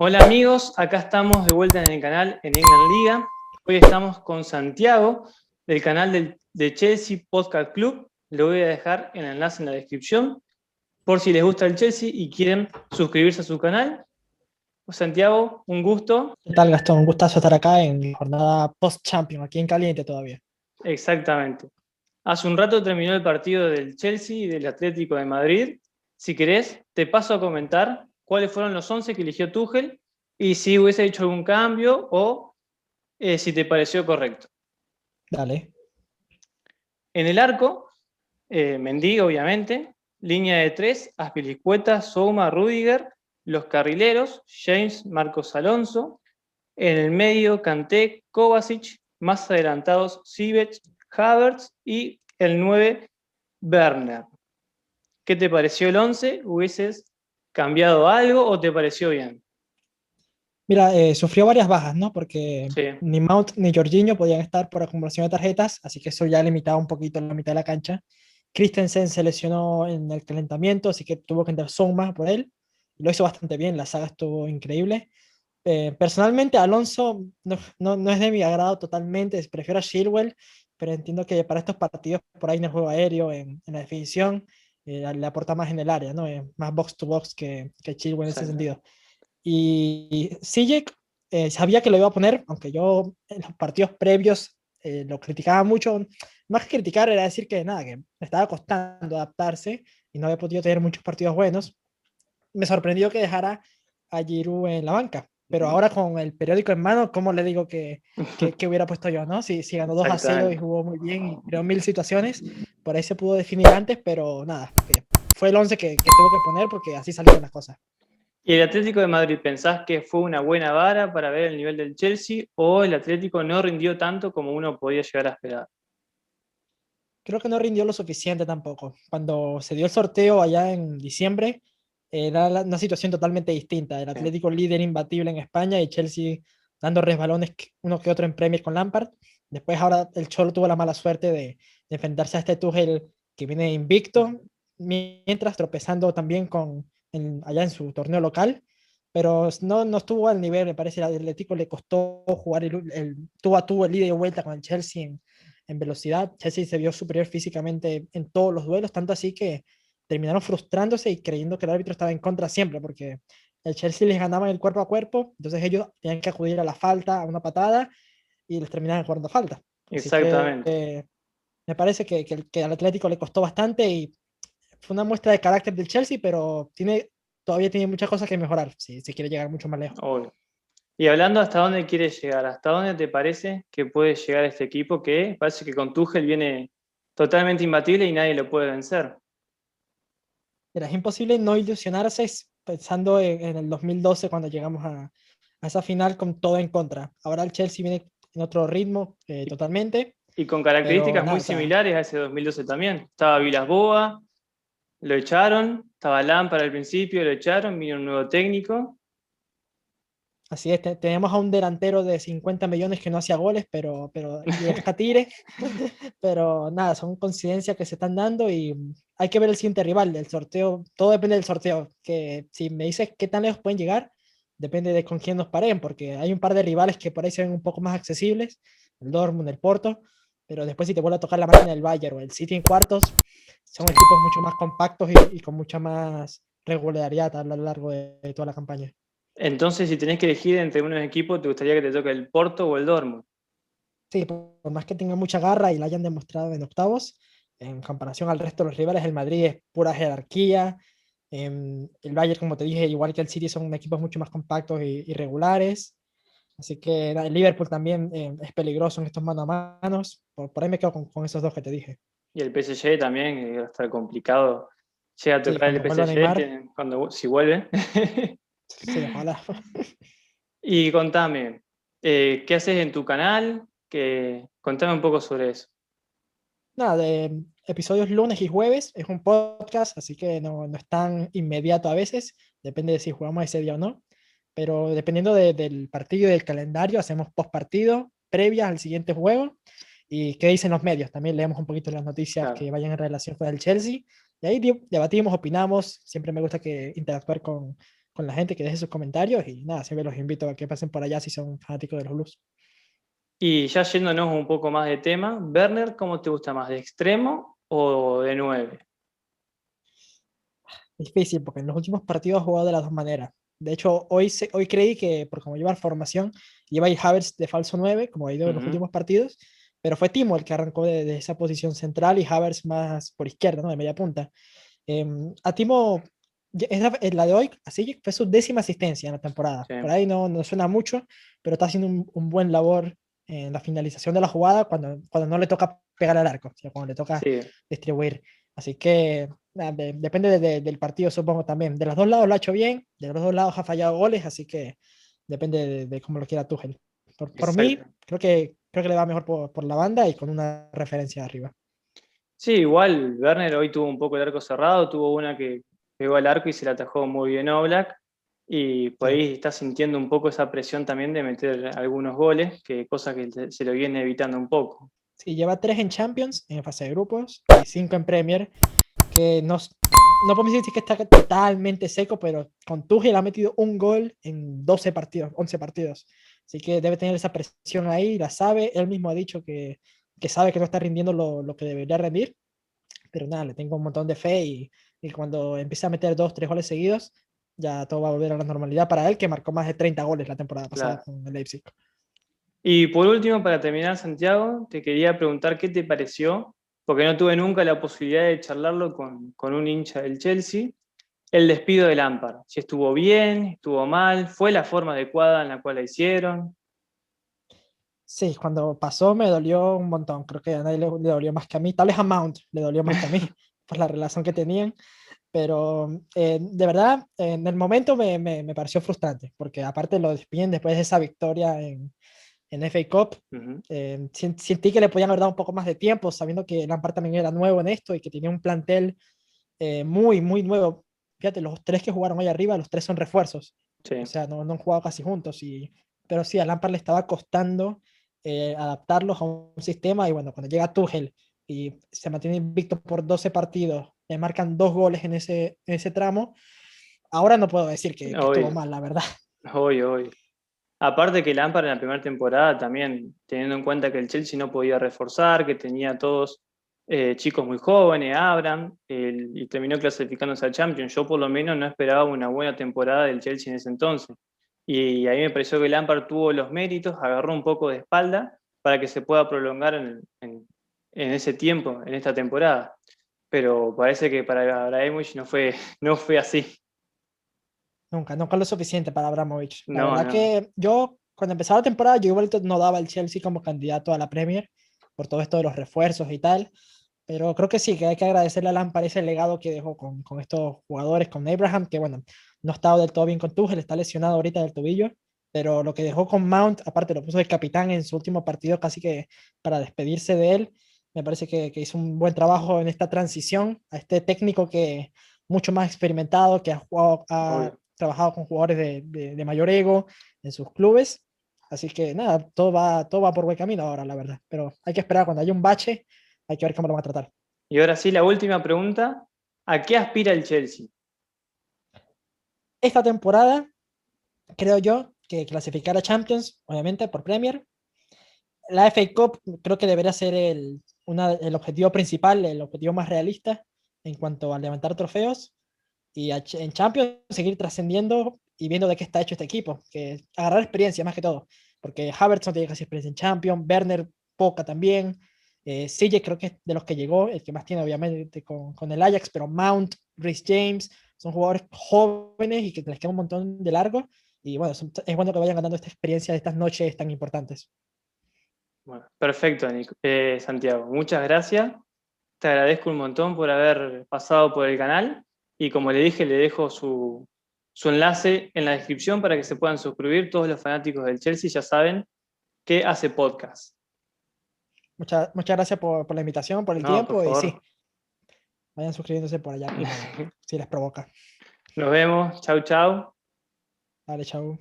Hola amigos, acá estamos de vuelta en el canal en England Liga. Hoy estamos con Santiago del canal de Chelsea Podcast Club. Le voy a dejar el enlace en la descripción por si les gusta el Chelsea y quieren suscribirse a su canal. Santiago, un gusto. ¿Qué tal, Gastón? Un gustazo estar acá en jornada post-champion, aquí en caliente todavía. Exactamente. Hace un rato terminó el partido del Chelsea y del Atlético de Madrid. Si querés, te paso a comentar cuáles fueron los 11 que eligió Tuchel y si hubiese hecho algún cambio o si te pareció correcto. Dale. En el arco, Mendy, obviamente. Línea de tres, Azpilicueta, Souma, Rudiger. Los carrileros, James, Marcos Alonso. En el medio, Kanté, Kovacic. Más adelantados, Sivech, Havertz y el 9, Werner. ¿Qué te pareció el 11? ¿Hubieses cambiado algo o te pareció bien? Mira, sufrió varias bajas, ¿no? Porque Sí, ni Mount ni Jorginho podían estar por acumulación de tarjetas, así que eso ya limitaba un poquito la mitad de la cancha. Christensen se lesionó en el calentamiento, así que tuvo que entrar Souma por él. Lo hizo bastante bien, la saga estuvo increíble. Personalmente, Alonso no es de mi agrado totalmente, prefiero a Chilwell, pero entiendo que para estos partidos, por ahí en el juego aéreo, en la definición, le aporta más en el área, ¿no? Más box to box que Chilwell en ese exacto. sentido. Y Ziyech, sabía que lo iba a poner, aunque yo en los partidos previos lo criticaba mucho. Más que criticar era decir que nada, que le estaba costando adaptarse y no había podido tener muchos partidos buenos. Me sorprendió que dejara a Giroud en la banca, pero ahora con el periódico en mano, ¿cómo le digo que hubiera puesto yo, ¿no? Si ganó 2-0 y Exactamente. jugó muy bien y creó mil situaciones, por ahí se pudo definir antes, pero nada, que fue el 11 que tuvo que poner porque así salieron las cosas. ¿Y el Atlético de Madrid pensás que fue una buena vara para ver el nivel del Chelsea o el Atlético no rindió tanto como uno podía llegar a esperar? Creo que no rindió lo suficiente tampoco. Cuando se dio el sorteo allá en diciembre, era una situación totalmente distinta. El Sí, Atlético líder imbatible en España y Chelsea dando resbalones uno que otro en Premier con Lampard. Después ahora el Cholo tuvo la mala suerte de enfrentarse a este Tuchel que viene invicto, mientras tropezando también allá en su torneo local. Pero no estuvo al nivel, me parece. El Atlético le costó jugar el tú a tú, el ida y vuelta con el Chelsea en velocidad. Chelsea se vio superior físicamente en todos los duelos, tanto así que terminaron frustrándose y creyendo que el árbitro estaba en contra siempre, porque el Chelsea les ganaba en el cuerpo a cuerpo, entonces ellos tenían que acudir a la falta, a una patada, y les terminaban cobrando falta. Así que exactamente. me parece que al Atlético le costó bastante y fue una muestra de carácter del Chelsea, pero todavía tiene muchas cosas que mejorar si quiere llegar mucho más lejos. Obvio. Y hablando hasta dónde quieres llegar, ¿hasta dónde te parece que puede llegar este equipo que parece que con Tuchel viene totalmente imbatible y nadie lo puede vencer? Era, es imposible no ilusionarse pensando en el 2012 cuando llegamos a esa final con todo en contra. Ahora el Chelsea viene en otro ritmo Y, totalmente, y con pero características muy nada, o sea, similares a ese 2012 también. Estaba Vilas-Boas, lo echaron, estaba Lampard al principio, lo echaron, vino un nuevo técnico. así es, tenemos a un delantero de 50 millones que no hacía goles, y es Catire, pero nada, son coincidencias que se están dando y hay que ver el siguiente rival, del sorteo, todo depende del sorteo, que si me dices qué tan lejos pueden llegar, depende de con quién nos paren, porque hay un par de rivales que por ahí se ven un poco más accesibles, el Dortmund, el Porto, pero después si te vuelve a tocar la máquina del Bayern o el City en cuartos, son equipos mucho más compactos y con mucha más regularidad a lo largo de toda la campaña. Entonces, si tenés que elegir entre unos equipos, ¿te gustaría que te toque el Porto o el Dortmund? Sí, por más que tenga mucha garra y la hayan demostrado en octavos, en comparación al resto de los rivales, el Madrid es pura jerarquía. El Bayern, como te dije, igual que el City, son equipos mucho más compactos y regulares. Así que el Liverpool también es peligroso en estos mano a manos. Por ahí me quedo con esos dos que te dije. Y el PSG también, va a estar complicado. Llega a Sí, tocar el cuando vuelva PSG, Neymar, si vuelve. sí, ojalá. Y contame, ¿qué haces en tu canal? Contame un poco sobre eso. Nada, de episodios lunes y jueves, es un podcast, así que no es tan inmediato a veces, depende de si jugamos ese día o no, pero dependiendo del partido y del calendario, hacemos post partido, previas al siguiente juego, y qué dicen los medios, también leemos un poquito las noticias Claro. que vayan en relación con el Chelsea, y ahí debatimos, opinamos, siempre me gusta que interactuar con la gente, que deje sus comentarios y nada, siempre los invito a que pasen por allá si son fanáticos de los Blues. Y ya yéndonos un poco más de tema, Werner, ¿cómo te gusta más, de extremo o de 9? Difícil, porque en los últimos partidos ha jugado de las dos maneras. De hecho, hoy creí que, por como lleva la formación, iba a ir Havertz de falso 9 como ha ido en los Ujú. últimos partidos, pero fue Timo el que arrancó de esa posición central y Havertz más por izquierda, ¿no? De media punta. A Timo, la de hoy, así fue su 10ª asistencia en la temporada. Sí, Por ahí no suena mucho, pero está haciendo un buen labor en la finalización de la jugada cuando no le toca pegar al arco, sino cuando le toca sí. distribuir. Así que nada, depende del partido, supongo también. De los dos lados lo ha hecho bien, de los dos lados ha fallado goles, así que depende de cómo lo quiera Tuchel. Por mí, Exacto. creo que le va mejor por la banda y con una referencia arriba. Sí, igual Werner hoy tuvo un poco el arco cerrado, tuvo una que pegó al arco y se la atajó muy bien Oblak, y por Sí. ahí está sintiendo un poco esa presión también de meter algunos goles, que cosa que se lo viene evitando un poco. Sí, lleva 3 en Champions, en fase de grupos, y 5 en Premier, que no podemos decir que está totalmente seco, pero con Tuchel ha metido un gol en 12 partidos, 11 partidos. Así que debe tener esa presión ahí, la sabe. Él mismo ha dicho que sabe que no está rindiendo lo que debería rendir, pero nada, le tengo un montón de fe y cuando empiece a meter 2, 3 goles seguidos, ya todo va a volver a la normalidad para él, que marcó más de 30 goles la temporada pasada Claro. con el Leipzig. Y por último, para terminar, Santiago, te quería preguntar qué te pareció, porque no tuve nunca la posibilidad de charlarlo con un hincha del Chelsea, el despido de Lampard. Si estuvo bien, estuvo mal, fue la forma adecuada en la cual la hicieron. Sí, cuando pasó me dolió un montón. Creo que a nadie le dolió más que a mí. Tal vez a Mount le dolió más que a mí por la relación que tenían. Pero de verdad, en el momento me pareció frustrante, porque aparte lo despiden después de esa victoria en FA Cup. Ujú. Sentí que le podían haber dado un poco más de tiempo, sabiendo que Lampard también era nuevo en esto y que tenía un plantel muy nuevo. Fíjate, los 3 que jugaron ahí arriba, los 3 son refuerzos. O Sí. sea, no han jugado casi juntos. Pero sí, a Lampard le estaba costando adaptarlos a un sistema. Y bueno, cuando llega Tuchel y se mantiene invicto por 12 partidos, le marcan 2 goles en ese tramo. Ahora no puedo decir que estuvo Obvio, mal, la verdad. obvio. Aparte que Lampard en la primera temporada también, teniendo en cuenta que el Chelsea no podía reforzar, que tenía todos chicos muy jóvenes, Abraham, y terminó clasificándose al Champions. Yo por lo menos no esperaba una buena temporada del Chelsea en ese entonces. Y ahí me pareció que Lampard tuvo los méritos, agarró un poco de espalda para que se pueda prolongar en ese tiempo, en esta temporada. Pero parece que para Abramovich no fue así. Nunca lo suficiente para Abramovich. La No, verdad no. que yo, cuando empezaba la temporada, yo igual no daba al Chelsea como candidato a la Premier por todo esto de los refuerzos y tal. Pero creo que sí, que hay que agradecerle a Lampard ese legado que dejó con estos jugadores, con Abraham, que bueno, no ha estado del todo bien con Tuchel, está lesionado ahorita del tobillo, pero lo que dejó con Mount, aparte lo puso de capitán en su último partido casi que para despedirse de él, me parece que hizo un buen trabajo en esta transición a este técnico que mucho más experimentado, que ha Obvio. trabajado con jugadores de mayor ego en sus clubes. Así que nada, todo va por buen camino ahora, la verdad. Pero hay que esperar cuando haya un bache, hay que ver cómo lo va a tratar. Y ahora sí, la última pregunta. ¿A qué aspira el Chelsea? Esta temporada, creo yo, que clasificar a Champions, obviamente por Premier. La FA Cup creo que debería ser el objetivo principal, el objetivo más realista en cuanto a levantar trofeos. Y en Champions seguir trascendiendo y viendo de qué está hecho este equipo, que agarrar experiencia más que todo, porque Havertz no tiene casi experiencia en Champions, Werner poca también, CJ creo que es de los que llegó, el que más tiene obviamente con el Ajax, pero Mount, Reece James, son jugadores jóvenes y que les queda un montón de largo, y bueno, es bueno que vayan ganando esta experiencia de estas noches tan importantes. Bueno, perfecto, Santiago. Muchas gracias. Te agradezco un montón por haber pasado por el canal. Y como le dije, le dejo su enlace en la descripción para que se puedan suscribir. Todos los fanáticos del Chelsea ya saben que hace podcast. Muchas gracias por la invitación, por el No, por tiempo, y favor. sí, vayan suscribiéndose por allá primero, si les provoca. Nos vemos. Chau, chau. Vale, chao.